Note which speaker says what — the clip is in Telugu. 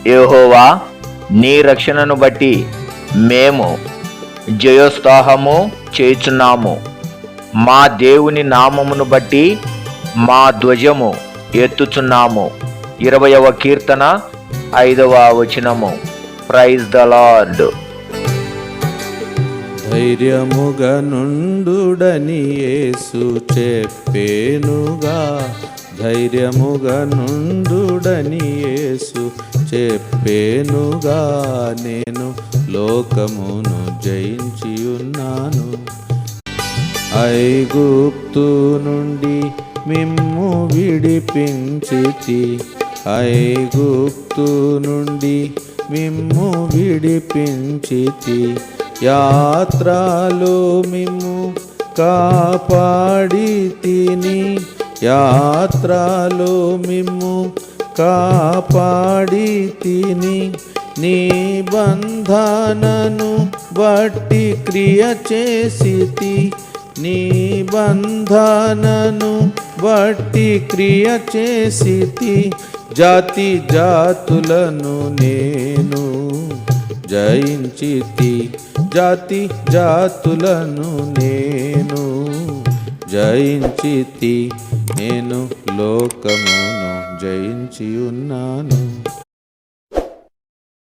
Speaker 1: యెహోవా, నీ రక్షణను బట్టి మేము జయోత్సాహము చేయుచున్నాము. మా దేవుని నామమును బట్టి మా ధ్వజము ఎత్తుచున్నాము. 20వ కీర్తన 5వ వచనము. Praise the Lord.
Speaker 2: ధైర్యముగా నుండుడని యేసు చెప్పేనుగా, ధైర్యముగా నుండుడని యేసు చెప్పేనుగా. నేను లోకమును జయించి ఉన్నాను. ఐగుప్తు నుండి మిమ్ము విడిపించితి, ఐగుప్తు నుండి మిమ్ము విడిపించితి. యాత్రలో మిమ్ము కాపాడి తిని, యాత్రలో మిమ్ము కాపాడి తిని. నిబంధనను బట్టి క్రియ చేసితి, నిబంధనను బట్టి క్రియ చేసితి. జాతి జాతులను నేను జయించితి, జాతి జాతులను నేను జయించితి. నేను లోకమును జయించి ఉన్నాను.